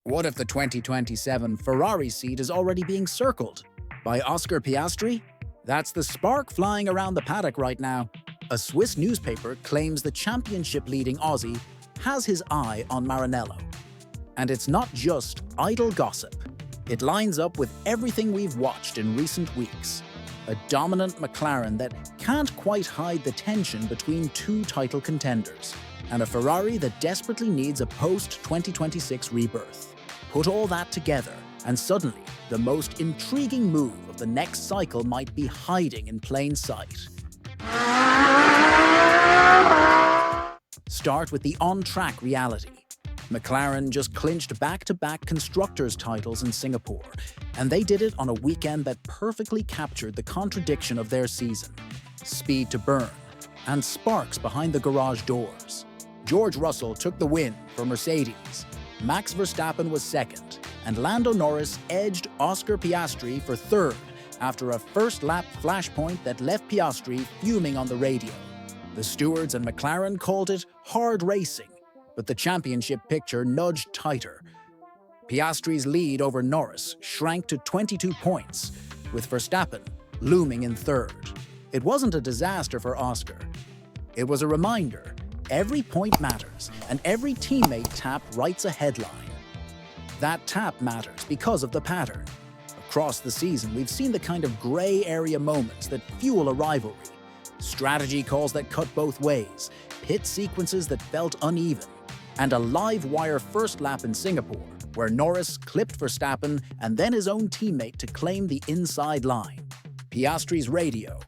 What if the 2027 Ferrari seat is already being circled? By Oscar Piastri? That's the spark flying around the paddock right now. A Swiss newspaper claims the championship-leading Aussie has his eye on Maranello. And it's not just idle gossip. It lines up with everything we've watched in recent weeks. A dominant McLaren that can't quite hide the tension between two title contenders, and a Ferrari that desperately needs a post-2026 rebirth. Put all that together, and suddenly, the most intriguing move of the next cycle might be hiding in plain sight. Start with the on-track reality. McLaren just clinched back-to-back Constructors titles in Singapore, and they did it on a weekend that perfectly captured the contradiction of their season: speed to burn, and sparks behind the garage doors. George Russell took the win for Mercedes, Max Verstappen was second, and Lando Norris edged Oscar Piastri for third after a first-lap flashpoint that left Piastri fuming on the radio. The stewards and McLaren called it hard racing, but the championship picture nudged tighter. Piastri's lead over Norris shrank to 22 points, with Verstappen looming in third. It wasn't a disaster for Oscar. It was a reminder: every point matters, and every teammate tap writes a headline. That tap matters because of the pattern. Across the season, we've seen the kind of gray area moments that fuel a rivalry. Strategy calls that cut both ways, pit sequences that felt uneven, and a live-wire first lap in Singapore, where Norris clipped Verstappen and then his own teammate to claim the inside line. Piastri's radio.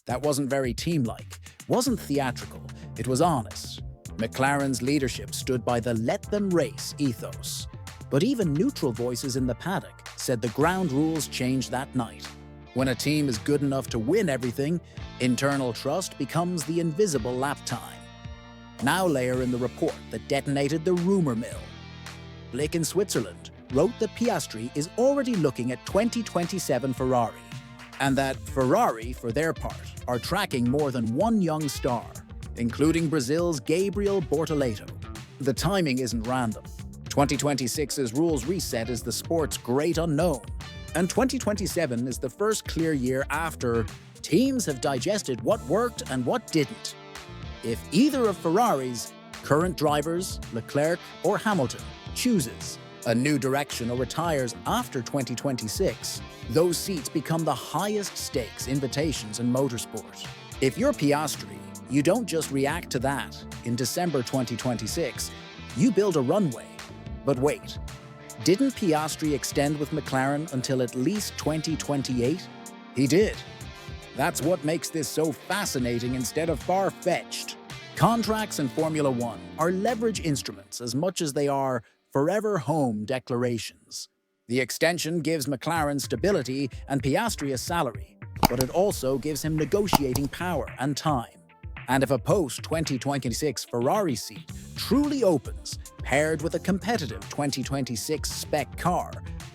That wasn't very team-like, wasn't theatrical, it was honest. McLaren's leadership stood by the let them race ethos. But even neutral voices in the paddock said the ground rules changed that night. When a team is good enough to win everything, internal trust becomes the invisible lap time. Now layer in the report that detonated the rumor mill. Blick in Switzerland wrote that Piastri is already looking at 2027 Ferrari, and that Ferrari, for their part, are tracking more than one young star, including Brazil's Gabriel Bortoleto. The timing isn't random. 2026's rules reset is the sport's great unknown, and 2027 is the first clear year after teams have digested what worked and what didn't. If either of Ferrari's current drivers, Leclerc or Hamilton, chooses a new direction or retires after 2026, those seats become the highest stakes invitations in motorsport. If you're Piastri, you don't just react to that. In December 2026, you build a runway. But wait, didn't Piastri extend with McLaren until at least 2028? He did. That's what makes this so fascinating instead of far-fetched. Contracts in Formula One are leverage instruments as much as they are forever home declarations. The extension gives McLaren stability and Piastri a salary, but it also gives him negotiating power and time. And if a post-2026 Ferrari seat truly opens, paired with a competitive 2026 spec car,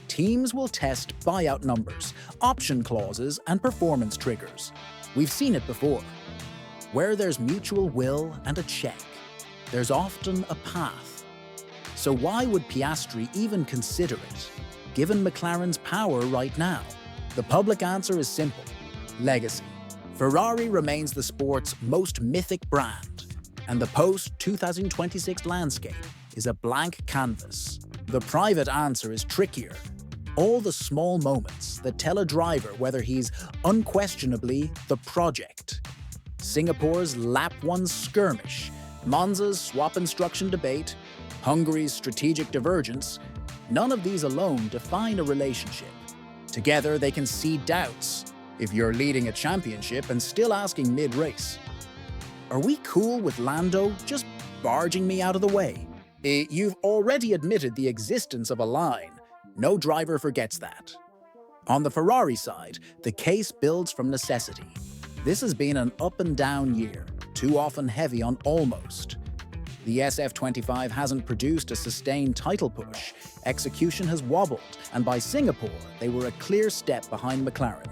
teams will test buyout numbers, option clauses, and performance triggers. We've seen it before. Where there's mutual will and a check, there's often a path. So why would Piastri even consider it, given McLaren's power right now? The public answer is simple: legacy. Ferrari remains the sport's most mythic brand, and the post-2026 landscape is a blank canvas. The private answer is trickier. All the small moments that tell a driver whether he's unquestionably the project. Singapore's lap 1 skirmish, Monza's swap instruction debate, Hungary's strategic divergence, none of these alone define a relationship. Together they can seed doubts. If you're leading a championship and still asking mid-race, are we cool with Lando just barging me out of the way? You've already admitted the existence of a line. No driver forgets that. On the Ferrari side, the case builds from necessity. This has been an up and down year, too often heavy on almost. The SF25 hasn't produced a sustained title push, execution has wobbled, and by Singapore, they were a clear step behind McLaren.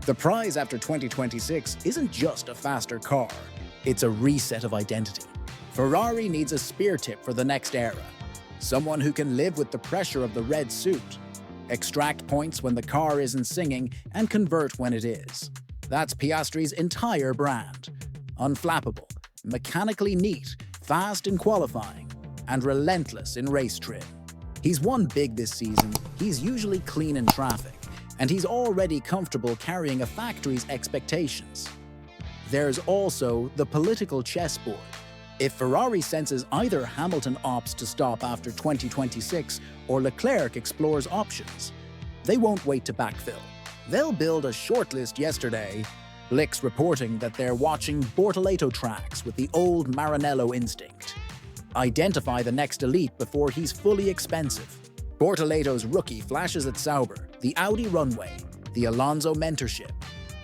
The prize after 2026 isn't just a faster car, it's a reset of identity. Ferrari needs a spear tip for the next era. someone who can live with the pressure of the red suit, extract points when the car isn't singing, and convert when it is. That's Piastri's entire brand. Unflappable, mechanically neat, fast in qualifying, and relentless in race trim. He's won big this season, he's usually clean in traffic, and he's already comfortable carrying a factory's expectations. There's also the political chessboard. If Ferrari senses either Hamilton opts to stop after 2026 or Leclerc explores options, they won't wait to backfill. They'll build a shortlist yesterday. Blick's reporting that they're watching Bortoleto tracks with the old Maranello instinct. Identify the next elite before he's fully expensive. Bortoleto's rookie flashes at Sauber, the Audi runway, the Alonso mentorship.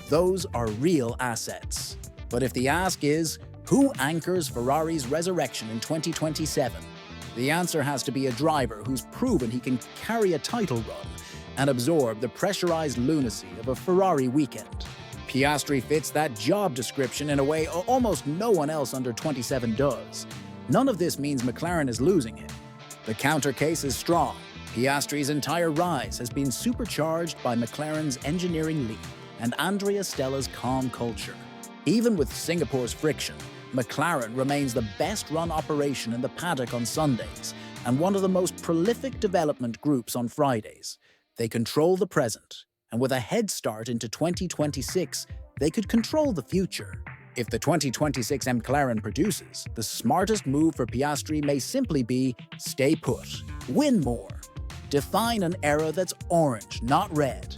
Those are real assets. But if the ask is, who anchors Ferrari's resurrection in 2027? The answer has to be a driver who's proven he can carry a title run and absorb the pressurized lunacy of a Ferrari weekend. Piastri fits that job description in a way almost no one else under 27 does. None of this means McLaren is losing him. The counter case is strong. Piastri's entire rise has been supercharged by McLaren's engineering leap and Andrea Stella's calm culture. Even with Singapore's friction, McLaren remains the best-run operation in the paddock on Sundays and one of the most prolific development groups on Fridays. They control the present, and with a head start into 2026, they could control the future. If the 2026 McLaren produces, the smartest move for Piastri may simply be stay put, win more, define an era that's orange, not red.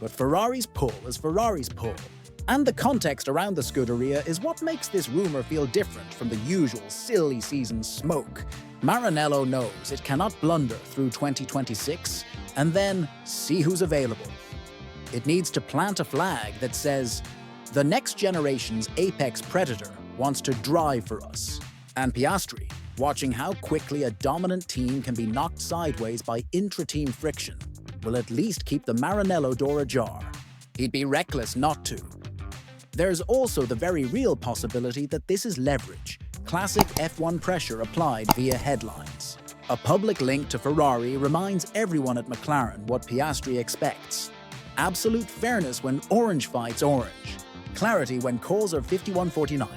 But Ferrari's pull is Ferrari's pull. And the context around the Scuderia is what makes this rumor feel different from the usual silly season smoke. Maranello knows it cannot blunder through 2026 and then see who's available. It needs to plant a flag that says, the next generation's apex predator wants to drive for us. And Piastri, watching how quickly a dominant team can be knocked sideways by intra-team friction, will at least keep the Maranello door ajar. He'd be reckless not to. There's also the very real possibility that this is leverage, classic F1 pressure applied via headlines. A public link to Ferrari reminds everyone at McLaren what Piastri expects. Absolute fairness when orange fights orange, clarity when calls are 51-49,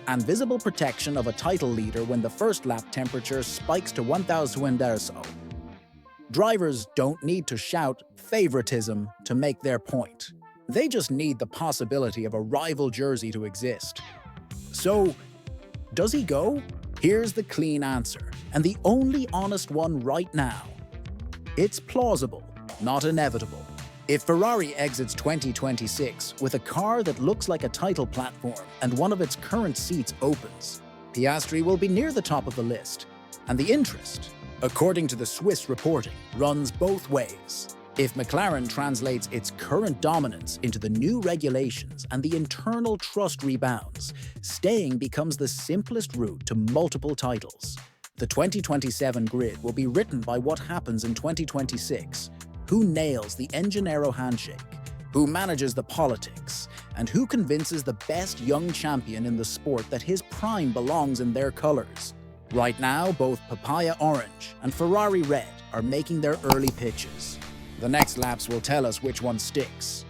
and visible protection of a title leader when the first lap temperature spikes to 1000 or so. Drivers don't need to shout favoritism to make their point. They just need the possibility of a rival jersey to exist. So, does he go? Here's the clean answer, and the only honest one right now. It's plausible, not inevitable. If Ferrari exits 2026 with a car that looks like a title platform and one of its current seats opens, Piastri will be near the top of the list, and the interest, according to the Swiss reporting, runs both ways. If McLaren translates its current dominance into the new regulations and the internal trust rebounds, staying becomes the simplest route to multiple titles. The 2027 grid will be written by what happens in 2026, who nails the Enginero handshake, who manages the politics, and who convinces the best young champion in the sport that his prime belongs in their colors. Right now, both Papaya Orange and Ferrari Red are making their early pitches. The next laps will tell us which one sticks.